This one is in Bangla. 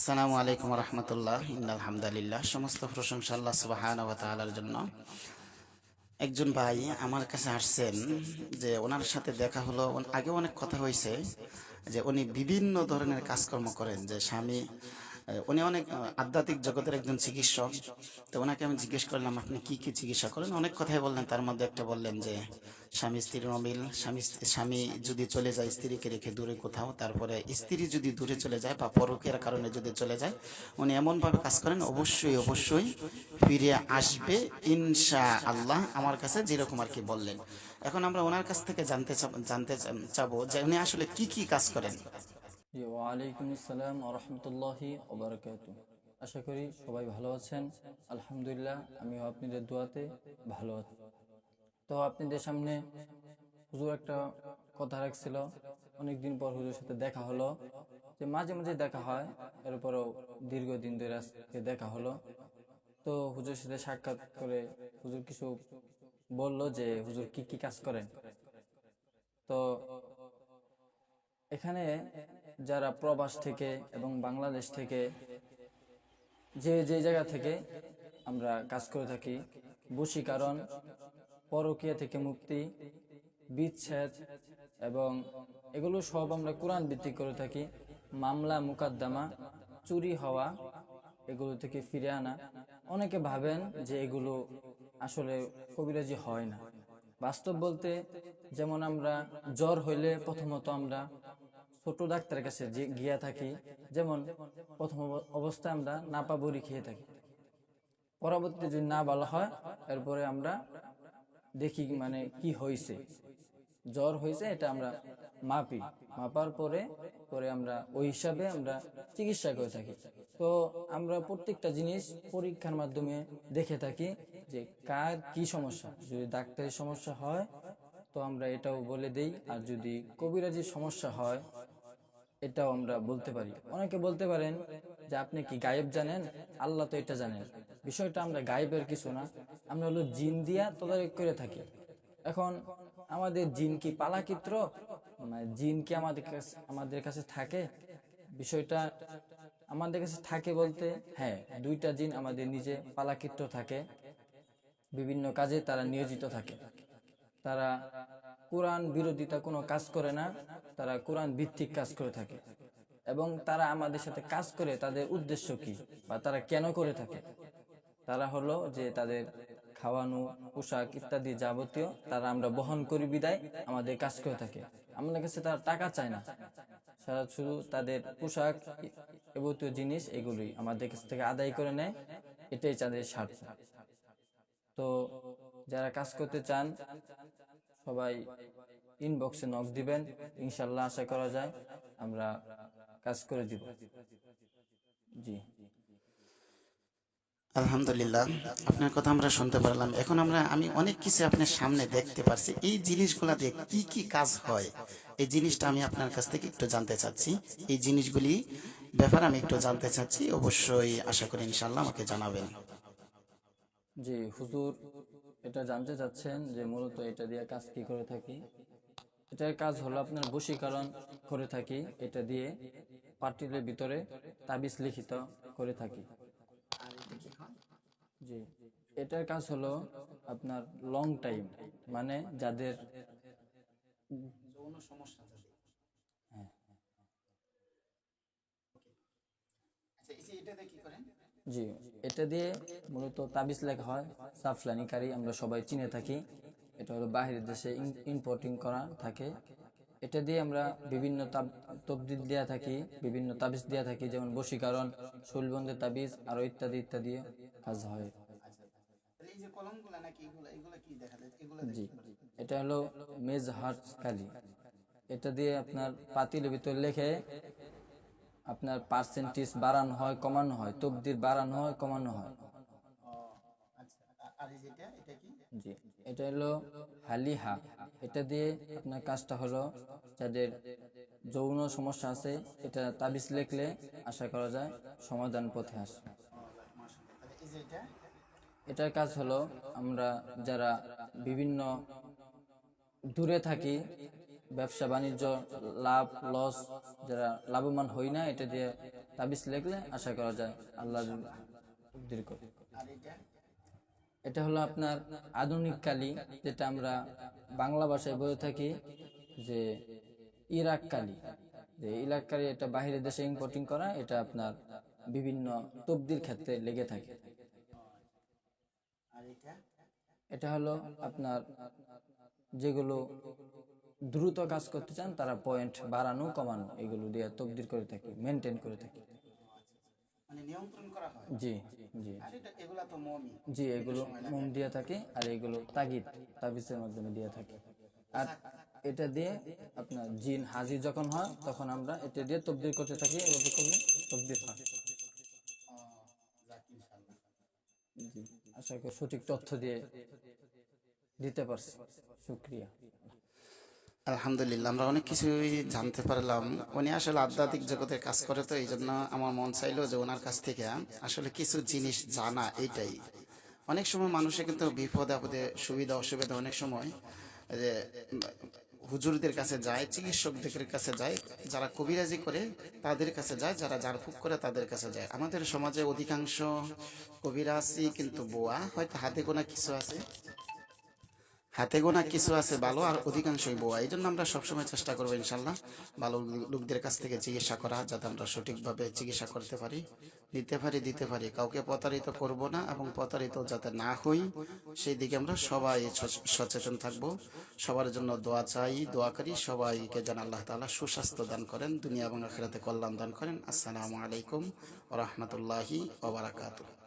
আসসালামু আলাইকুম রহমতুল্লাহ। ইন্নাল হামদালিল্লাহ, সমস্ত প্রশংসা আল্লাহ সুবহানাহু ওয়া তাআলার জন্য। একজন ভাই আমার কাছে আসছেন যে ওনার সাথে দেখা হলো, আগে অনেক কথা হয়েছে যে উনি বিভিন্ন ধরনের কাজকর্ম করেন, যে স্বামী উনি অনেক আধ্যাত্মিক জগতের একজন চিকিৎসক। তো ওনাকে আমি জিজ্ঞেস করলাম, আপনি কি কি চিকিৎসা করেন? অনেক কথাই বললেন, তার মধ্যে একটা বললেন যে স্বামী স্ত্রীর অমিল, স্বামী যদি চলে যায় স্ত্রীকে রেখে দূরে কোথাও, তারপরে স্ত্রী যদি দূরে চলে যায় বা পরকীয়ার কারণে যদি চলে যায়, উনি এমনভাবে কাজ করেন অবশ্যই অবশ্যই ফিরে আসবে ইনশা আল্লাহ, আমার কাছে যেরকম আর কি বললেন। এখন আমরা ওনার কাছ থেকে চাবো যে উনি আসলে কি কি কাজ করেন। জি, ওয়ালাইকুম আসসালাম আরহামতুল্লাহি ওবারাকাতু। আশা করি সবাই ভালো আছেন। আলহামদুলিল্লাহ, আমিও আপনাদের দোয়াতে ভালো আছি। তো আপনাদের সামনে হুজুর একটা কথা রাখছিল, অনেকদিন পর হুজুরের সাথে দেখা হলো। যে মাঝে মাঝে দেখা হয়, এরপরও দীর্ঘদিন ধরে আজকে দেখা হলো। তো হুজুরের সাথে সাক্ষাৎ করে হুজুর কিছু বলল যে হুজুর কি কি কাজ করেন। তো এখানে যারা প্রবাস থেকে এবং বাংলাদেশ থেকে যে যে জায়গা থেকে আমরা কাজ করে থাকি, বশীকরণ, পরকীয়া থেকে মুক্তি, বিচ্ছেদ এবং এগুলো সব আমরা কোরআন ভিত্তিক করে থাকি। মামলা মুকাদ্দমা, চুরি হওয়া, এগুলো থেকে ফিরে আনা। অনেকে ভাবেন যে এগুলো আসলে কবিরাজি হয় না। বাস্তব বলতে, যেমন আমরা জ্বর হইলে প্রথমত আমরা ছোট ডাক্তারের কাছে যে গিয়া থাকি। যেমন প্রথম অবস্থায় আমরা নাপা বড়ি খেয়ে থাকি, পরবর্তীতে যদি না ভালো হয় এরপরে আমরা দেখি মানে কি হয়েছে, জ্বর হয়েছে এটা আমরা মাপি। মাপার পরে পরে আমরা ওই হিসাবে আমরা চিকিৎসা করে থাকি। তো আমরা প্রত্যেকটা জিনিস পরীক্ষার মাধ্যমে দেখে থাকি যে কার কি সমস্যা। যদি ডাক্তারের সমস্যা হয় তো আমরা এটাও বলে দেই, আর যদি কবিরাজির সমস্যা হয় এটাও আমরা বলতে পারি। অনেকে বলতে পারেন যে আপনি কি গায়েব জানেন? আল্লাহ তো এটা জানেন। বিষয়টা আমরা গায়েবের কিছু না, আমরা হলো জিন দিয়া তদারক করে থাকি। এখন আমাদের জিন কি পালাকিত্র, মানে জিন কি আমাদের কাছে থাকে? বিষয়টা আমাদের কাছে থাকে বলতে, হ্যাঁ, দুইটা জিন আমাদের নিজে পালাকিত্র থাকে। বিভিন্ন কাজে তারা নিয়োজিত থাকে। তারা কোরআন বিরোধিতা কোনো কাজ করে না, তারা কোরআন ভিত্তিক কাজ করে থাকে। এবং তারা আমাদের সাথে কাজ করে তাদের উদ্দেশ্য কি বা তারা কেন করে থাকে। তারা হলো যে তাদের খাওয়ানো, পোশাক ইত্যাদি যাবতীয় তারা আমরা বহন করি বিদায় আমাদের কাজ করে থাকে। আমাদের কাছে তারা টাকা চায় না, সারা শুধু তাদের পোশাক যাবতীয় জিনিস এগুলোই আমাদের কাছ থেকে আদায় করে নেয়। এটাই তাদের স্বার্থ। তো যারা কাজ করতে চান সবাই ইনবক্সে নক দিবেন, ইনশাল্লাহ আশা করা যায় আমরা কাজ করে দিব। জি। আলহামদুলিল্লাহ, আপনার কথা আমরা শুনতে পারলাম। এখন আমি অনেক কিছু আপনার সামনে দেখতে পারছি, এই জিনিসগুলা দিয়ে কি কি কাজ হয়, এই জিনিসটা আমি আপনার কাছ থেকে একটু জানতে চাচ্ছি। এই জিনিসগুলি ব্যাপারে আমি একটু জানতে চাচ্ছি, অবশ্যই আশা করি ইনশাল্লাহ আমাকে জানাবেন। জি হুজুর, এটা জানতে চাচ্ছেন যে মূলত এটা দিয়ে কাজ কি করে থাকি। এটার কাজ হলো আপনার বশীকরণ করে থাকি। এটা দিয়ে পার্টিলের ভিতরে তাবিজ লিখিত করে থাকি। আর এটা কি হয়? জি, এটার কাজ হলো আপনার লং টাইম, মানে যাদের যৌন সমস্যা যাদের। হ্যাঁ, আচ্ছা, এই যে এটা দিয়ে কি করেন? জি, এটা দিয়ে মূলত তাবিজ লেখা হয়। সাফলানি কারি আমরা সবাই চিনে থাকি। এটা হলো বাহিরের দেশে ইম্পোর্টিং করা থাকে। এটা দিয়ে আমরা বিভিন্ন তবদিল দেয়া থাকি, বিভিন্ন তাবিজ দেয়া থাকি, যেমন বশীকরণ, শৈলবন্ধের তাবিজ আরো ইত্যাদি ইত্যাদি কাজ হয়। আচ্ছা, তাহলে এই যে কলমগুলা নাকি, এগুলা এগুলা কি দেখা যায়, এগুলা জি, দেখি কি? এটা হলো মেজ হার্ট কালি। এটা দিয়ে আপনার পাতিলের ভিতর লেখে আপনার পার্সেন্টেজ বাড়ানো হয় কমানো হয়, তবদির বাড়ানো হয় কমানো হয়। ও আচ্ছা, আর এই যেটা, এটা কি? জি, এটা হলো হালিহা। এটা দিয়ে আপনার কাজটা হলো যাদের যৌন সমস্যা আছে, এটা তাবিজ লেখলে আশা করা যায় সমাধান পথে আসে। ও যাক, মাশাআল্লাহ। তাহলে এই যে এটা? এটার কাজ হলো আমরা যারা বিভিন্ন দূরে থাকি, ব্যবসা বাণিজ্য লাভ লস, যারা লাভবান হই না, এটা দিয়ে তাবিজ লিখলে আশা করা যায় আল্লাহ তকদির করে। এটা হলো আপনার আধুনিক কালি, যেটা আমরা বাংলা ভাষায় বলে থাকি যে ইরাক কালি। যে ইরাক কালি এটা বাহিরের দেশে ইম্পোর্টিং করা, এটা আপনার বিভিন্ন তবদির ক্ষেত্রে লেগে থাকে। এটা হলো আপনার যেগুলো দ্রুত কাজ করতে চান তারা পয়েন্ট বাড়ানো কমানো এগুলো দিয়ে তবদির করে থাকি, মেনটেন করে থাকি। মানে নিয়ন্ত্রণ করা হয়। জি জি আর এটা এগুলা তো মমি। জি, এগুলো মোম দিয়ে থাকে, আর এগুলো তাগিদ তাবিজের মাধ্যমে দিয়ে থাকে। আর এটা দিয়ে আপনার জিন হাজির যখন হয় তখন আমরা এটা দিয়ে তবদির করতে থাকি, এভাবে করলে তবদির হয়। জি, আশা করি সঠিক তথ্য দিয়ে দিতে পারছি, শুকরিয়া। আলহামদুলিল্লাহ, আমরা অনেক কিছুই জানতে পারলাম। উনি আসলে আধ্যাত্মিক জগতে কাজ করে, তো এই জন্য আমার মন চাইলো যে ওনার কাছ থেকে আসলে কিছু জিনিস জানা। এইটাই অনেক সময় মানুষের কিন্তু বিপদ আপদে সুবিধা অসুবিধা অনেক সময় যে হুজুরদের কাছে যায়, চিকিৎসকদের কাছে যায়, যারা কবিরাজি করে তাদের কাছে যায়, যারা ঝাড়ফুঁক করে তাদের কাছে যায়। আমাদের সমাজে অধিকাংশ কবিরাজি কিন্তু বোয়া, হয়তো হাতে গোনা কিছু আছে ভালো, আর অধিকাংশই বোয়া। এই জন্য আমরা সবসময় চেষ্টা করবো ইনশাল্লাহ ভালো লোকদের কাছ থেকে চিকিৎসা করা, যাতে আমরা সঠিকভাবে চিকিৎসা করতে পারি, দিতে পারি। কাউকে প্রতারিত করব না, এবং প্রতারিত যাতে না হই সেই দিকে আমরা সবাই সচেতন থাকব। সবার জন্য দোয়া চাই, দোয়া করি সবাইকে যেন আল্লাহ তাআলা সুস্বাস্থ্য দান করেন, দুনিয়া এবং আখিরাতে কল্যাণ দান করেন। আসসালামু আলাইকুম ওয়া রাহমাতুল্লাহি ওয়া বারাকাতুহু।